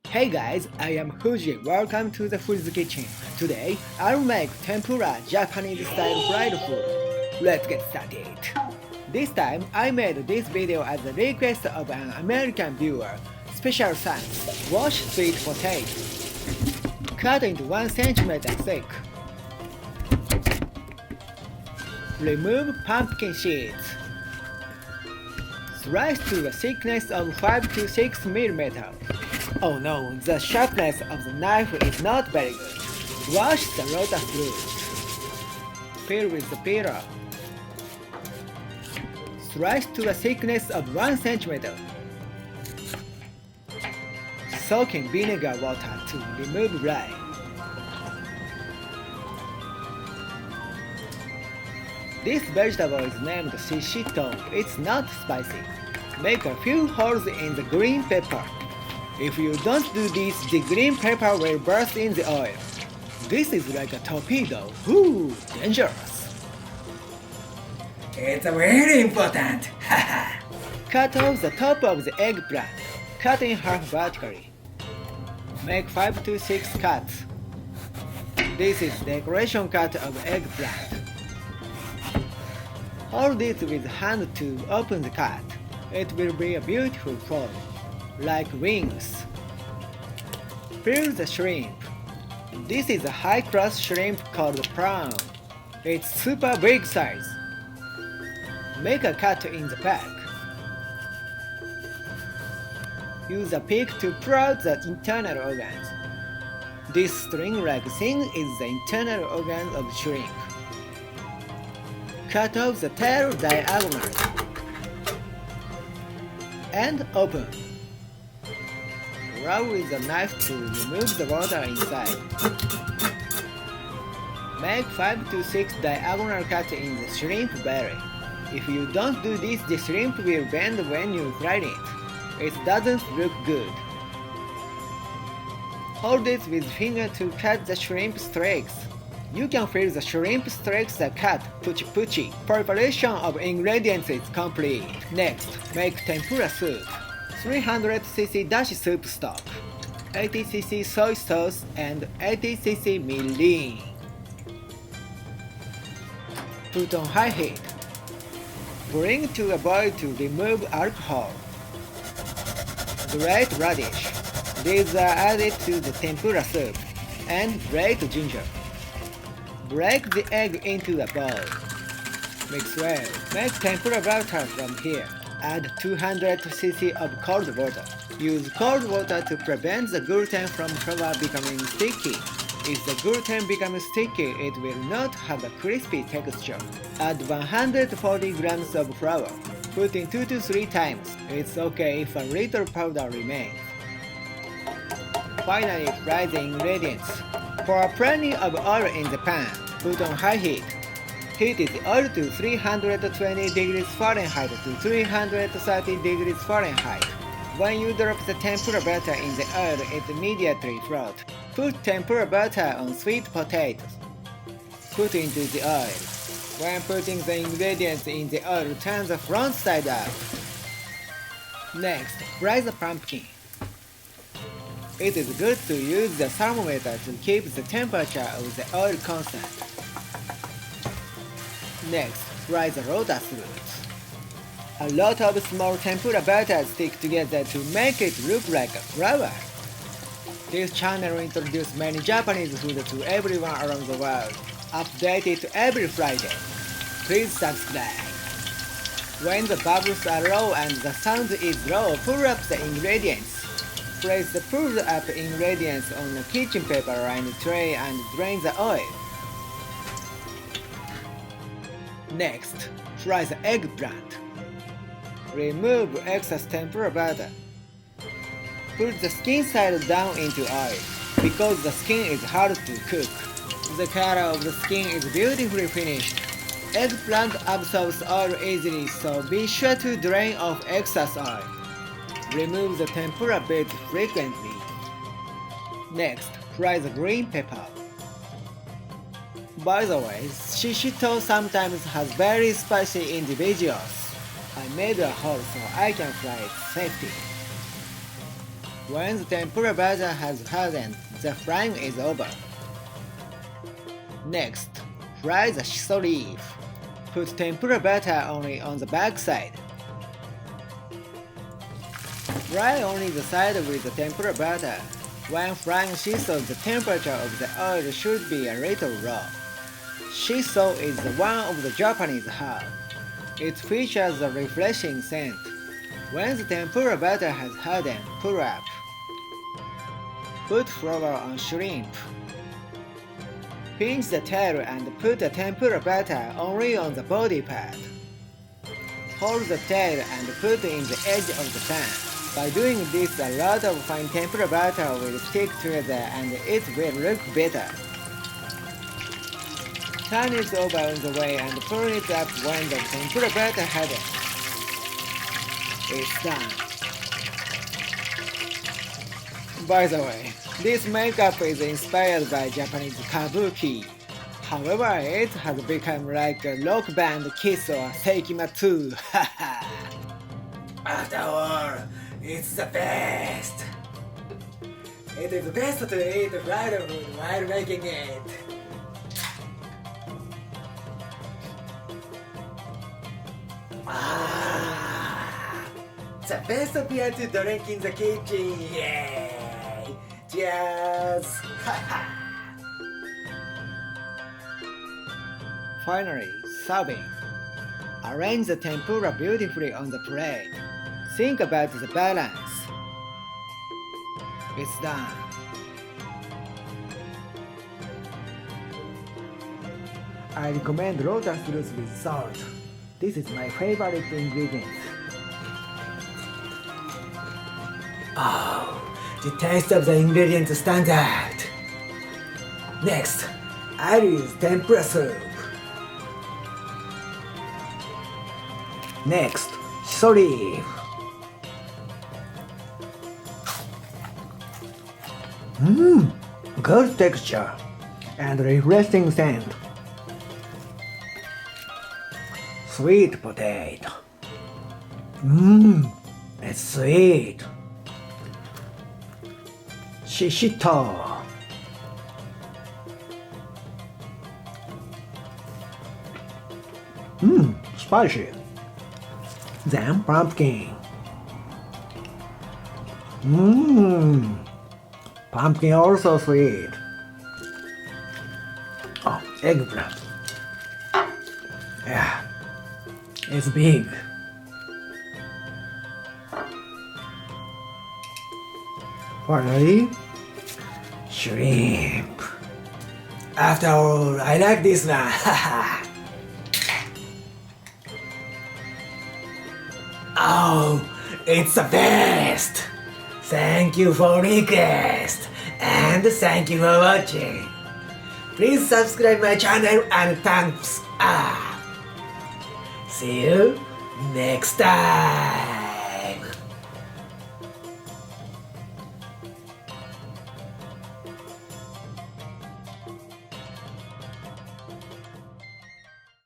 Hey guys, I am Fuji. Welcome to the Fuji's kitchen. Today, I'll make tempura, Japanese style fried food. Let's get started. This time, I made this video at the request of an American viewer. Special thanks. Wash sweet potato. Cut into 1 cm thick. Remove pumpkin seeds. Slice to the thickness of 5 to 6 mm. Oh no, the sharpness of the knife is not very good. Wash the lotus root. Peel with the peeler. Slice to the thickness of 1 cm. Soak in vinegar water to remove lye. This vegetable is named shishito. It's not spicy. Make a few holes in the green pepper. If you don't do this, the green pepper will burst in the oil. This is like a torpedo. Ooh, dangerous. It's very important. Cut off the top of the eggplant. Cut in half vertically. Make 5 to 6 cuts. This is decoration cut of eggplant. Hold it with hand to open the cut. It will be a beautiful form, like wings. Peel the shrimp. This is a high-class shrimp called prawn. It's super big size. Make a cut in the back. Use a pick to pull out the internal organs. This string-like thing is the internal organ of shrimp. Cut off the tail diagonally. And open. Rub with a knife to remove the water inside. Make 5 to 6 diagonal cuts in the shrimp belly. If you don't do this, the shrimp will bend when you fry it. It doesn't look good. Hold it with finger to cut the shrimp streaks. You can feel the shrimp streaks are cut, puchi. Preparation of ingredients is complete. Next, make tempura soup. 300cc dashi soup stock, 80cc soy sauce, and 80cc mirin. Put on high heat. Bring to a boil to remove alcohol. Grate radish. These are added to the tempura soup. And grate ginger. Break the egg into a bowl. Mix well. Make tempura batter from here. Add 200cc of cold water. Use cold water to prevent the gluten from flour becoming sticky. If the gluten becomes sticky, it will not have a crispy texture. Add 140 grams of flour. Put in 2 to 3 times. It's okay if a little powder remains. Finally, fry the ingredients. Pour plenty of oil in the pan. Put on high heat. Heat the oil to 320 degrees Fahrenheit to 330 degrees Fahrenheit. When you drop the tempura batter in the oil, it immediately floats. Put tempura batter on sweet potatoes. Put into the oil. When putting the ingredients in the oil, turn the front side up. Next, fry the pumpkin. It is good to use the thermometer to keep the temperature of the oil constant. Next, fry the lotus roots. A lot of small tempura batters stick together to make it look like a flower. This channel introduces many Japanese food to everyone around the world. Update it every Friday. Please subscribe. When the bubbles are low and the sound is low, pull up the ingredients. Place the pulled up ingredients on a kitchen paper lined tray and drain the oil. Next, fry the eggplant. Remove excess tempura batter. Put the skin side down into oil, because the skin is hard to cook. The color of the skin is beautifully finished. Eggplant absorbs oil easily, so be sure to drain off excess oil. Remove the tempura bits frequently. Next, fry the green pepper. By the way, shishito sometimes has very spicy individuals. I made a hole so I can fry it safely. When the tempura batter has hardened, the frying is over. Next, fry the shiso leaf. Put tempura batter only on the back side. Fry only the side with the tempura batter. When frying shiso, the temperature of the oil should be a little low. Shiso is one of the Japanese herbs. It features a refreshing scent. When the tempura batter has hardened, pull up. Put flour on shrimp. Pinch the tail and put the tempura batter only on the body part. Hold the tail and put in the edge of the pan. By doing this, a lot of fine tempura batter will stick together and it will look better. Turn it over on the way and pull it up when the tempura batter hardens. It's done. By the way, this makeup is inspired by Japanese kabuki. However, it has become like a rock band Kiss or Seikimatsu. After all, it's the best. It is best to eat fried food while making it. The best beer to drink in the kitchen. Yay! Cheers! Finally, serving. Arrange the tempura beautifully on the plate. Think about the balance. It's done. I recommend lotus roots with salt. This is my favorite ingredient. Oh, the taste of the ingredient stands out. Next, I'll use tempura soup. Next, shiso leaf. Good texture and refreshing scent. Sweet potato. It's sweet. Shishito. Spicy. Then pumpkin. Pumpkin also sweet. Oh, eggplant. Yeah, it's big. Finally, shrimp. After all, I like this one. Oh, it's the best. Thank you for request and thank you for watching. Please subscribe my channel and thumbs up. See you next time.